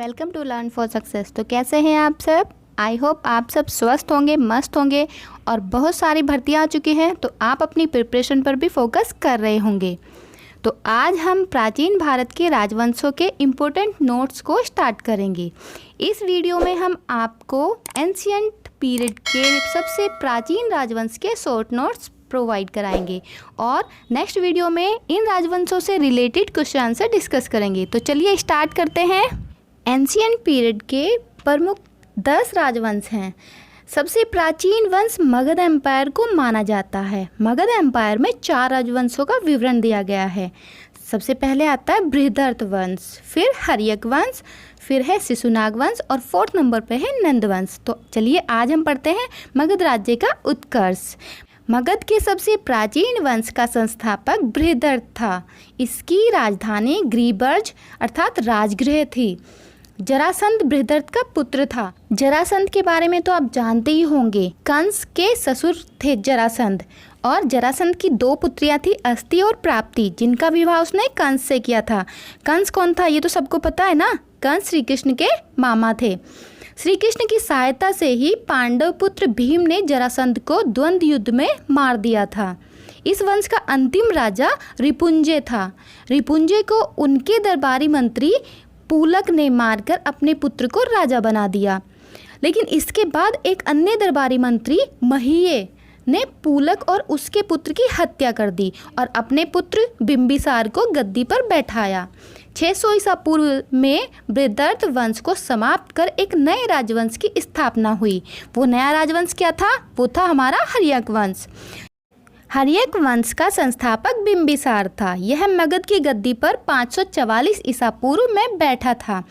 Welcome to Learn for Success. तो कैसे हैं आप सब? आई होप आप सब स्वस्थ होंगे, मस्त होंगे और बहुत सारी भर्तियां आ चुकी हैं तो आप अपनी प्रिपरेशन पर भी फोकस कर रहे होंगे। तो आज हम प्राचीन भारत के राजवंशों के इम्पोर्टेंट नोट्स को स्टार्ट करेंगे। इस वीडियो में हम आपको एंशिएंट पीरियड के सबसे प्राचीन राजवंश के शॉर्ट नोट्स प्रोवाइड कराएंगे और नेक्स्ट वीडियो में इन राजवंशों से रिलेटेड क्वेश्चन आंसर डिस्कस करेंगे। तो चलिए स्टार्ट करते हैं। एंशिएंट पीरियड के प्रमुख 10 राजवंश हैं। सबसे प्राचीन वंश मगध एम्पायर को माना जाता है। मगध एम्पायर में 4 राजवंशों का विवरण दिया गया है। सबसे पहले आता है बृहदर्थ वंश, फिर हर्यक वंश, फिर है शिशुनाग वंश और 4th नंबर पे है नंद वंश। तो चलिए आज हम पढ़ते हैं मगध राज्य का उत्कर्ष। मगध के सबसे प्राचीन वंश का संस्थापक बृहदर्थ था। इसकी राजधानी ग्रीबर्ज अर्थात राजगृह थी। जरासंध बृहदर्थ का पुत्र था। जरासंध के बारे में तो आप जानते ही होंगे। कंस के ससुर थे जरासंध और जरासंध की 2 पुत्रियां थी, अस्ति और प्राप्ति, जिनका विवाह उसने कंस से किया था। कंस कौन था ये तो सबको पता है ना। कंस श्री कृष्ण के मामा थे। श्री कृष्ण की सहायता से ही पांडव पुत्र भीम ने जरासंध को द्वंद्व युद्ध में मार दिया था। इस वंश का अंतिम राजा रिपुंजय था। रिपुंजय को उनके दरबारी मंत्री पूलक ने मारकर अपने पुत्र को राजा बना दिया। लेकिन इसके बाद एक अन्य दरबारी मंत्री महीये ने पूलक और उसके पुत्र की हत्या कर दी और अपने पुत्र बिंबिसार को गद्दी पर बैठाया। 600 ईसा पूर्व में बृहदर्थ वंश को समाप्त कर एक नए राजवंश की स्थापना हुई। वो नया राजवंश क्या था? वो था हमारा हर्यक वंश। हर्यक वंश का संस्थापक बिंबिसार था। यह मगध की गद्दी पर 544 ईसा पूर्व में बैठा था।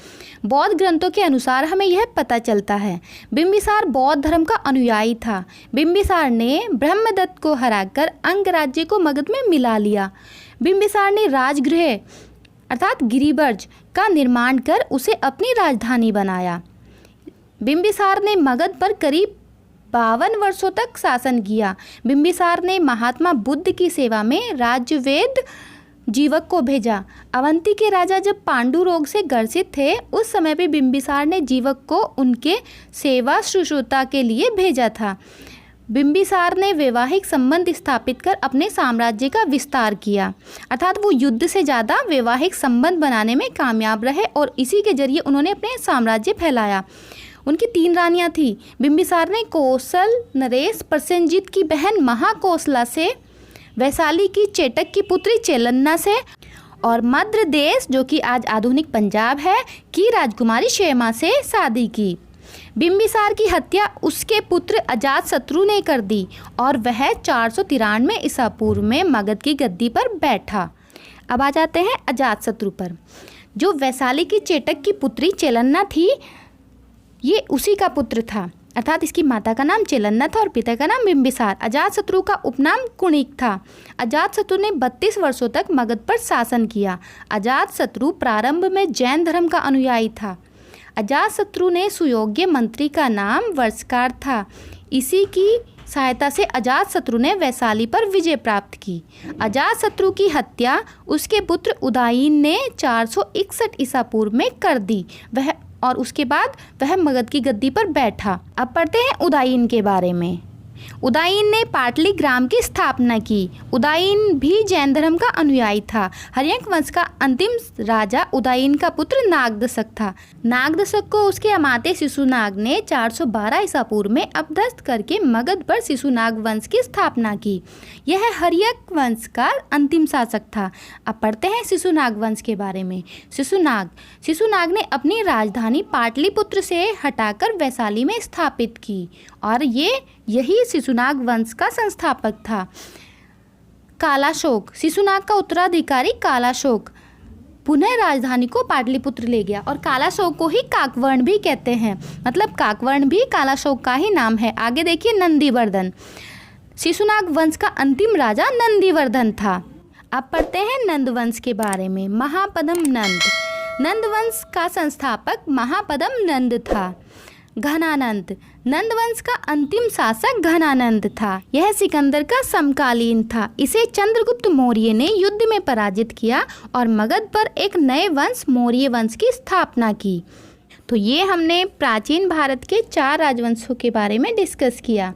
बौद्ध ग्रंथों के अनुसार हमें यह पता चलता है। बिंबिसार बौद्ध धर्म का अनुयायी था। बिंबिसार ने ब्रह्मदत्त को हराकर अंग राज्य को मगध में मिला लिया। बिंबिसार ने राजगृह अर्थात गिरिबर्ज का निर्माण कर उसे अपनी राजधानी बनाया। बिंबिसार ने मगध पर करीब 52 वर्षों तक शासन किया। बिंबिसार ने महात्मा बुद्ध की सेवा में राज्यवेद जीवक को भेजा। अवंती के राजा जब पांडु रोग से ग्रसित थे उस समय भी बिंबिसार ने जीवक को उनके सेवा शुश्रूषा के लिए भेजा था। बिंबिसार ने वैवाहिक संबंध स्थापित कर अपने साम्राज्य का विस्तार किया, अर्थात वो युद्ध से ज़्यादा वैवाहिक संबंध बनाने में कामयाब रहे और इसी के जरिए उन्होंने अपने साम्राज्य फैलाया। उनकी 3 रानियां थी। बिंबिसार ने कौशल, नरेश, प्रसेनजीत की बहन महाकौशला से, वैशाली की चेटक की पुत्री चेलन्ना से और मध्य देश जो कि आज आधुनिक पंजाब है की राजकुमारी क्षेमा से शादी की। बिंबिसार की हत्या उसके पुत्र अजातशत्रु ने कर दी और वह 493 ईसा पूर्व में मगध की गद्दी पर बैठा। अब आ जाते हैं अजातशत्रु पर। जो वैशाली की चेटक की पुत्री चेलन्ना थी ये उसी का पुत्र था, अर्थात इसकी माता का नाम चेलन्ना था और पिता का नाम बिंबिसार। अजातशत्रु का उपनाम कुणिक था। अजातशत्रु ने 32 वर्षों तक मगध पर शासन किया। अजातशत्रु प्रारंभ में जैन धर्म का अनुयायी था। अजातशत्रु ने सुयोग्य मंत्री का नाम वर्षकार था। इसी की सहायता से अजातशत्रु ने वैशाली पर विजय प्राप्त की। अजातशत्रु की हत्या उसके पुत्र उदयन ने 461 ईसा पूर्व में कर दी और उसके बाद वह मगध की गद्दी पर बैठा। अब पढ़ते हैं उदयन के बारे में। उदयन ने पाटली ग्राम की स्थापना की। उदयन भी जैन धर्म का अनुयायी था। हर्यक वंश का अंतिम राजा उदयन का पुत्र नागदशक था। नागदशक को उसके अमात्य शिशुनाग ने 412 ईसा पूर्व में अपदस्थ करके मगध पर शिशुनाग वंश की स्थापना की। यह हर्यक वंश का अंतिम शासक था। अब पढ़ते हैं शिशुनाग वंश के बारे में। शिशुनाग ने अपनी राजधानी पाटलिपुत्र से हटाकर वैशाली में स्थापित की और यही शिशुनाग वंश का संस्थापक था। कालाशोक, शिशुनाग का उत्तराधिकारी कालाशोक पुनः राजधानी को पाटलिपुत्र ले गया और कालाशोक को ही काकवर्ण भी कहते हैं, मतलब काकवर्ण भी कालाशोक का ही नाम है। आगे देखिए नंदीवर्धन। शिशुनाग वंश का अंतिम राजा नंदीवर्धन था। अब पढ़ते हैं नंद वंश के बारे में। महापद्म नंद वंश का संस्थापक महापद्म नंद था। घनानंद, नंद वंश का अंतिम शासक घनानंद था। यह सिकंदर का समकालीन था। इसे चंद्रगुप्त मौर्य ने युद्ध में पराजित किया और मगध पर एक नए वंश मौर्य वंश की स्थापना की। तो ये हमने प्राचीन भारत के 4 राजवंशों के बारे में डिस्कस किया।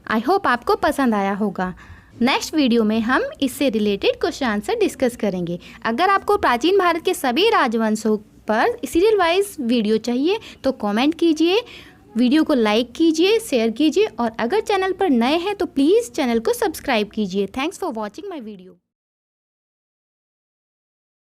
आई होप आपको पसंद आया होगा। नेक्स्ट वीडियो में हम इससे रिलेटेड क्वेश्चन आंसर डिस्कस करेंगे। अगर आपको प्राचीन भारत के सभी राजवंशों पर सीरियल वाइज वीडियो चाहिए तो कमेंट कीजिए, वीडियो को लाइक कीजिए, शेयर कीजिए और अगर चैनल पर नए हैं तो प्लीज़ चैनल को सब्सक्राइब कीजिए। Thanks for watching my video.